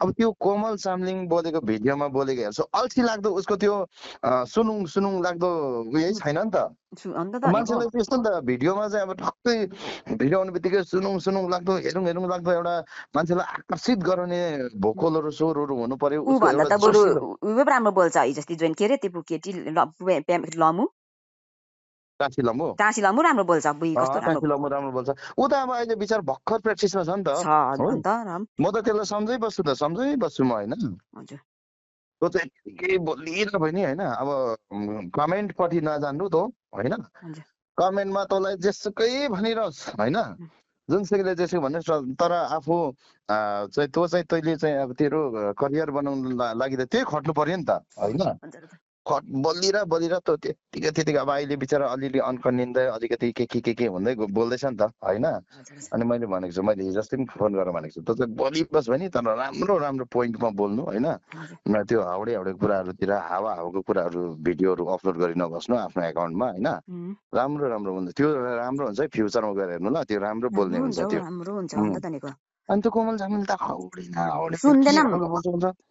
अब त्यो कोमल चामलिङ बोलेको भिडियोमा बोलेको हेर्छु अल्छी लाग्दो उसको त्यो सुनुङ सुनुङ लाग्दो उयो छैन नि त अन्त त भनेको मान्छेलाई त्यस्तो नि त भिडियोमा चाहिँ अब ठक्कै भिडियो आउने बित्तिकै सुनुङ सुनुङ लाग्दो हेरौँ हेरौँ लाग्दो एउटा मान्छेलाई आकर्षित गराउने भोकलहरू स्वरहरू हुनु पर्यो ऊ उसको भन्दा एउटा त बरु जोसिलो उयो पो राम्रो बोल्छ हिजो अस्ति जोइन के अरे त्यो केटी लमु टाँसी लम्बु टाँसी लमु राम्रो बोल्छ बुई कस्तो राम्रो टाँसी लम्बु राम्रो बोल्छ ऊ त अब अहिले विचार भर्खर प्र्याक्टिसमा छ नि त छ हो अन्त राम म त त्यसलाई सम्झै बस्छु म होइन हजुर त्यो चाहिँ यत्तिकै बोलिरहेको भयो नि होइन अब कमेन्टपट्टि नजान्नु त होइन हजुर कमेन्टमा तँलाई जेसुकै भनिरहोस् होइन जुनसुकैले जेसुकै भन्नुहोस् तर आफू चाहिँ त्यो चाहिँ तैँले चाहिँ अब तेरो करियर बनाउनु लागि त त्यही खट्नु पर्यो नि त होइन हजुर बोलिरह त त्यतिकै अब अहिले बिचरा अलिअलि अन्कन्निँदै अलिकति के हुँदै बोल्दैछ नि त होइन अनि मैले भनेको छु मैले हिजो अस्ति पनि फोन गरेर भनेको छु त चाहिँ बोलिबस् भने तर राम्रो राम्रो पोइन्टमा बोल्नु होइन त्यो हाउडे कुराहरूतिर हावाको कुराहरू भिडियोहरू अपलोड गरि नबस्नु आफ्नो एकाउन्टमा होइन राम्रो राम्रो हुन्छ त्यो राम्रो हुन्छ है फ्युचरमा गएर हेर्नु ल त्यो राम्रो बोल्ने हुन्छ त्यो राम्रो हुन्छ अन्त तनेको अनि त्यो कोमल चामल त हाउडे सुन्दैन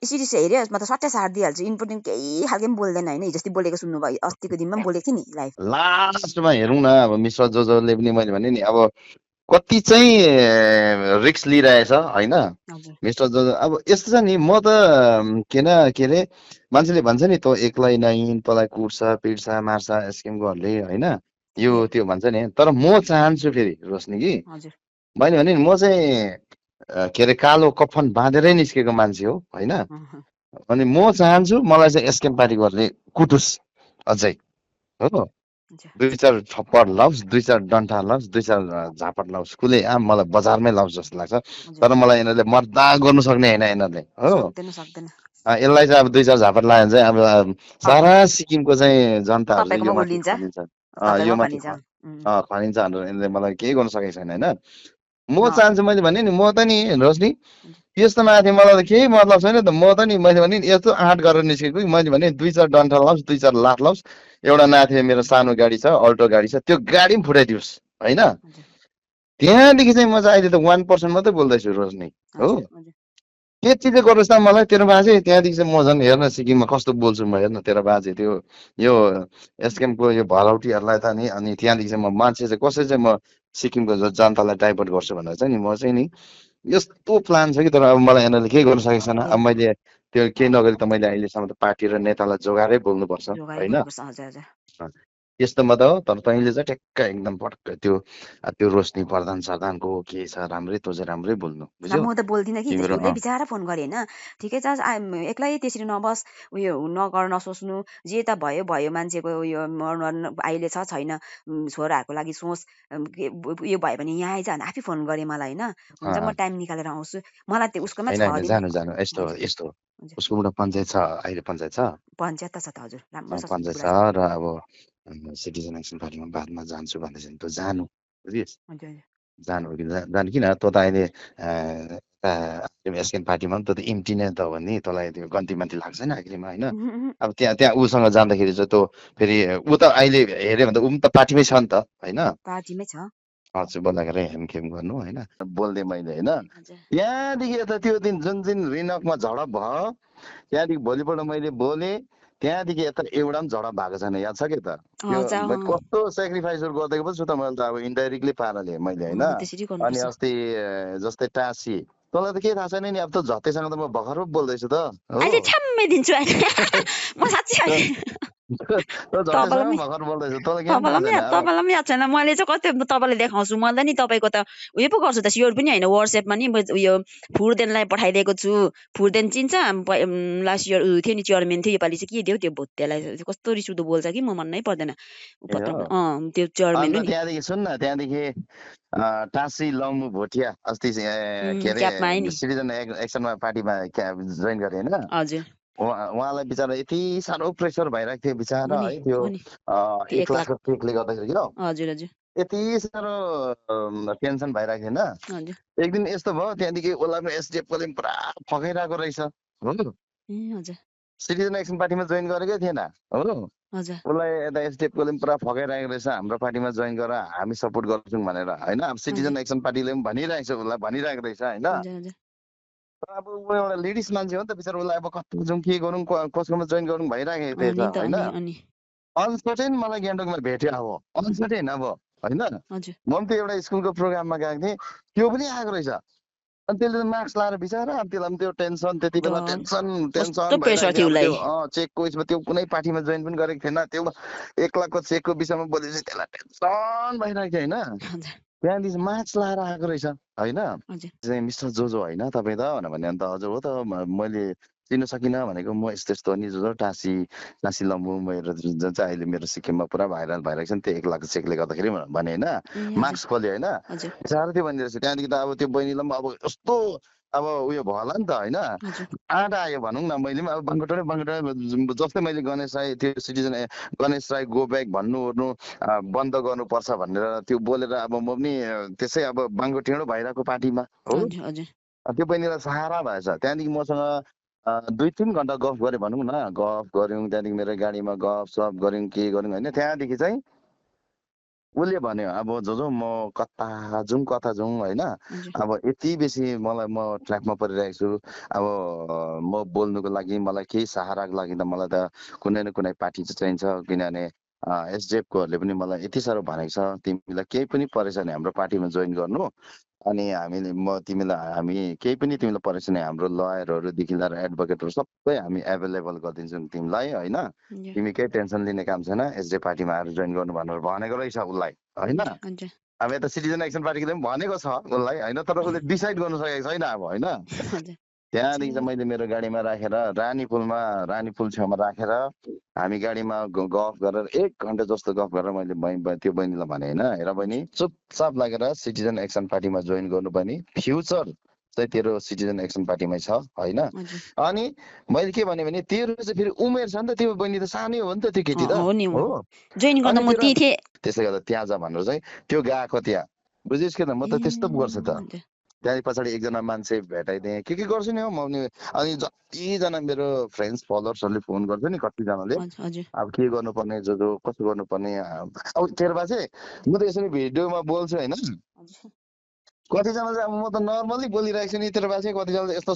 यसरी हेऱ्यो म त सट्टै सार दिइहाल्छु इम्पोर्टेन्ट केही खालको पनि बोल्दैन होइन हिजो अस्ति बोलेको सुन्नुभयो अस्तिको दिनमा पनि बोलेको थिएँ नि लाइभ लास्टमा हेरौँ न अब मिश्र जोले पनि मैले भने नि अब कति चाहिँ रिक्स लिइरहेछ होइन मिस्टर जो अब यस्तो छ नि म त के अरे मान्छेले भन्छ नि त एक्लै नै तँलाई कुट्छ पिट्छ मार्छ एसकेएमकोहरूले होइन यो त्यो भन्छ नि तर म चाहन्छु फेरि रोशनी कि मैले भने नि म चाहिँ के अरे कालो कफन बाँधेरै निस्केको मान्छे हो होइन अनि म चाहन्छु मलाई चाहिँ एसकेएम पार्टीकोहरूले कुटुस् अझै हो दुई चार थप्पड लाओस् दुई चार डन्ठा लाओस् दुई चार झापड लाओस् खुले आम मलाई बजारमै लाओस् जस्तो लाग्छ तर मलाई यिनीहरूले मर्दा गर्नु सक्ने होइन यिनीहरूले हो यसलाई चाहिँ अब दुई चार झापड लायो भने चाहिँ अब सारा सिक्किमको चाहिँ जनताहरू चाहिँ यो माथि खनिन्छ यो माथि खनिन्छ भनेर यिनीहरूले मलाई केही गर्नु सकेको छैन होइन म चाहन्छु मैले भने नि म त नि रोशनी यस्तो माथि मलाई त केही मतलब छैन त म त नि मैले भने यस्तो आँट गरेर निस्केको मैले भने दुई चार डन्ठा लाओस् दुई चार लात लाओस् एउटा नाथे मेरो सानो गाडी छ अल्टो गाडी छ त्यो गाडी पनि फुटाइदियोस् होइन त्यहाँदेखि चाहिँ म चाहिँ अहिले त 1% मात्रै बोल्दैछु रोशनी हो त्यति चाहिँ गरोस् त मलाई तेरो बाजे त्यहाँदेखि चाहिँ म झन् हेर्न सिक्किममा कस्तो बोल्छु म हेर्न तेरो बाजे त्यो यो एसकेएमको यो भरौटीहरूलाई त नि अनि त्यहाँदेखि चाहिँ म मान्छे चाहिँ कसरी चाहिँ म सिक्किमको जनतालाई डाइभर्ट गर्छु भनेर चाहिँ नि म चाहिँ नि यस्तो प्लान छ कि तर अब मलाई यिनीहरूले केही गर्नु सकेको छैन अब मैले त्यो केही नगरी त मैले अहिलेसम्म त पार्टी र नेतालाई जोगाएरै बोल्नुपर्छ होइन यस्तोमा त हो तर तैँले चाहिँ ठ्याक्क एकदम पटक्क त्यो रोशनी प्रधान सरदानको के छ राम्रै तँ चाहिँ राम्रै बोल्नु बुझ्यौ म त बोल्दिनँ कि उसले बिचारा फोन गरे होइन ठिकै छ एक्लै त्यसरी नबस उयो नगर नसोच्नु जे त भयो भयो मान्छेको उयो अहिले छ छैन छोराहरूको लागि सोच उयो भयो भने यहाँ आइज आफै फोन गरेँ मलाई होइन हुन्छ म टाइम निकालेर आउँछु मलाई त्यो उसकोमा जानु यस्तो उसको एउटा पञ्चायत छ अहिले पञ्चायत छ पञ्चायत त छ त हजुर राम्रो छ पञ्चायत छ र अब सिटिजन एक्सन पार्टीमा बादमा जान्छु भन्दैछ नि त जानु बुझिस् जानु जानु किन तँ त अहिले एसकेएम पार्टीमा पनि त एमटी नै त हो भने तँलाई त्यो गन्ती मान्ती लाग्छ नि आखिरमा होइन अब त्यहाँ उसँग जाँदाखेरि चाहिँ तँ फेरि ऊ त अहिले हेऱ्यो भने त ऊ पनि त पार्टीमै छ नि त होइन पार्टीमै छ हजुर बोल्दाखेरि हेमखेम गर्नु होइन बोल्दै मैले होइन त्यहाँदेखि यता त्यो दिन जुन रिनकमा झडप भयो त्यहाँदेखि भोलिपल्ट मैले बोलेँ त्यहाँदेखि यता एउटा पनि झडप भएको छैन याद छ कि त कस्तो सेक्रिफाइसहरू गरिदिएको पो छु त मैले त अब इन्डाइरेक्टली पाराले मैले होइन अनि अस्ति जस्तै टाँसी तँलाई त केही थाहा छैन नि अब त झत्तेसँग त म भर्खर बोल्दैछु त तपाईँलाई याद छैन मैले चाहिँ कति तपाईँलाई देखाउँछु मलाई नि तपाईँको त उयो पो गर्छु त स्योर पनि होइन वाट्सएपमा नि उयो फुर्देनलाई पठाइदिएको छु फुर्देन चिन्छ लास्ट इयर उयो थियो नि चेयरमेन थियो योपालि चाहिँ के दियो त्यो भुत्तेलाई कस्तो रिस उठ्दो बोल्छ कि म मनै पर्दैन त्यो चेयरमेन त्यहाँदेखि सुन्न त्यहाँदेखि टाँसी लम्बु भोटिया अस्ति के अरे सिटिजन एक्सनमा पार्टीमा जोइन गरे होइन हजुर उहाँलाई बिचरा यति साह्रो प्रेसर भइरहेको थियो बिचरा है त्यो 1 लाखको केकले गर्दाखेरि क्या हजुर हजुर यति साह्रो टेन्सन भइरहेको थिएन एक दिन यस्तो भयो त्यहाँदेखि उसलाई एसडिएफकोले पुरा फकाइरहेको रहेछ हो सिटिजन एक्सन पार्टीमा जोइन गरेकै थिएन हो उसलाई यता एसडिएफकोले पुरा फकाइरहेको रहेछ हाम्रो पार्टीमा जोइन गर हामी सपोर्ट गर्छौँ भनेर होइन अब सिटिजन एक्सन पार्टीले पनि भनिरहेको छ उसलाई भनिरहेको रहेछ होइन अब ऊ एउटा लेडिज मान्छे हो नि त बिचरा, उसलाई अब कस्तो जाउँ के गरौँ कसकोमा जोइन गरौँ भइराखेको थिएछ नि त होइन। अनि अनसर्टेन मलाई गान्तोकमा भेट्यो अब, अनसर्टेन अब होइन। हजुर म पनि त्यो एउटा स्कुलको प्रोग्राममा गएको थिएँ, त्यो पनि आएको रहेछ। अनि त्यसले त मार्क्स लाएर बिचरा, अब त्यसलाई पनि त्यो टेन्सन, त्यति बेला टेन्सन टेन्सन कस्तो प्रेसर भइरहेको थियो थियो। अब उसलाई। त्यो चेकको उयसमा त्यो कुनै पार्टीमा जोइन पनि गरेको थिएन, त्यो 1 लाखको चेकको विषयमा बोलेपछि त्यसलाई टेन्सन भइरहेको थियो होइन। हजुर त्यहाँदेखि मार्क्स लाएर आएको रहेछ होइन। हजुर चाहिँ मिस्टर जोजो होइन तपाईँ त भने, अन्त हजुर हो त मैले चिन्न सकिनँ भनेको, म यस्तो यस्तो नि जोजो टाँसी लम्बू मेरो जुन चाहिँ अहिले मेरो सिक्किममा पुरा भाइरल भइरहेको छ नि, त्यो 1 लाखको चेकले गर्दाखेरि भने होइन। हजुर मार्क्स खोल्यो होइन, हजुर बिचारा त्यो भनिरहेछ। त्यहाँदेखि त अब त्यो बहिनीलाई पनि अब यस्तो अब उयो भयो होला नि त होइन, हजुर आँट आयो भनौँ न। मैले पनि अब बाङ्गोटोरै जस्तै मैले गणेश राई त्यो citizen Ganesh Rai go back भन्नु ओर्नु बन्द गर्नुपर्छ भनेर त्यो बोलेर अब म पनि त्यसै अब बाङ्गो टेँडो भइरहेको पार्टीमा हो। हजुर हजुर त्यो बहिनीलाई सहारा भएछ। त्यहाँदेखि मसँग 2-3 घन्टा गफ गरेँ भनौँ न, गफ गऱ्यौँ। त्यहाँदेखि मेरो गाडीमा गफ सफ गऱ्यौँ के गऱ्यौँ होइन। त्यहाँदेखि चाहिँ उसले भन्यो अब जोजो म कता जाउँ होइन। हजुर अब यति बेसी म ट्र्याकमा परिरहेको छु। अब म बोल्नुको लागि मलाई केही सहाराको लागि त मलाई त कुनै न कुनै पार्टी चाहिँ चाहिन्छ। किनभने एसडिएफकोहरूले पनि मलाई यति साह्रो भनेको छ, तिमीलाई केही पनि परेछ भने हाम्रो पार्टीमा जोइन गर्नु, अनि हामी केही पनि तिमीलाई परेछ भने हाम्रो लयरहरूदेखि लिएर एडभोकेटहरू सबै हामी एभाइलेबल गरिदिन्छौँ तिमीलाई होइन। तिमी केही टेन्सन लिने काम छैन, एसडिएफ पार्टीमा आएर जोइन गर्नु भनेर भनेको रहेछ उसलाई होइन। हजुर अब यता सिटिजन एक्सन पार्टीले पनि भनेको छ उसलाई होइन, तर उसले डिसाइड गर्नु सकेको छैन अब होइन। हजुर त्यहाँदेखि चाहिँ मैले मेरो गाडीमा राखेर रानी पुल छेउमा राखेर हामी गाडीमा गफ गरेर 1 घन्टा जस्तो गफ गरेर मैले त्यो बहिनीलाई भने होइन, हेर बहिनी चुपचाप लागेर सिटिजन एक्सन पार्टीमा जोइन गर्नुपर्ने, फ्युचर चाहिँ तेरो सिटिजन एक्सन पार्टीमै छ होइन। हजुर अनि मैले के भने तेरो चाहिँ फेरि उमेर छ नि त, त्यो बहिनी त सानै हो नि त, त्यो केटी त हो नि हो। जोइन गर्दा अनि म त्यही थिएँ। त्यसले गर्दा त्यहाँ जा भनेर चाहिँ त्यो गएको त्यहाँ, बुझिस् किन, म त त्यस्तो पो गर्छु त। हजुर त्यहाँदेखि पछाडि एकजना मान्छे भेटाइदिएँ, के गर्छु नि हौ म पनि। अनि जतिजना मेरो फ्रेन्ड्स फलोवर्सहरूले फोन गर्छ नि कतिजनाले, हजुर अब के गर्नुपर्ने जोजो कसो गर्नुपर्ने। अब तेरोबा चाहिँ म त यसरी भिडियोमा बोल्छु होइन, हजुर कतिजना चाहिँ अब म त नर्मली बोलिरहेको छु नि, तेरोबा चाहिँ कतिजना यस्तो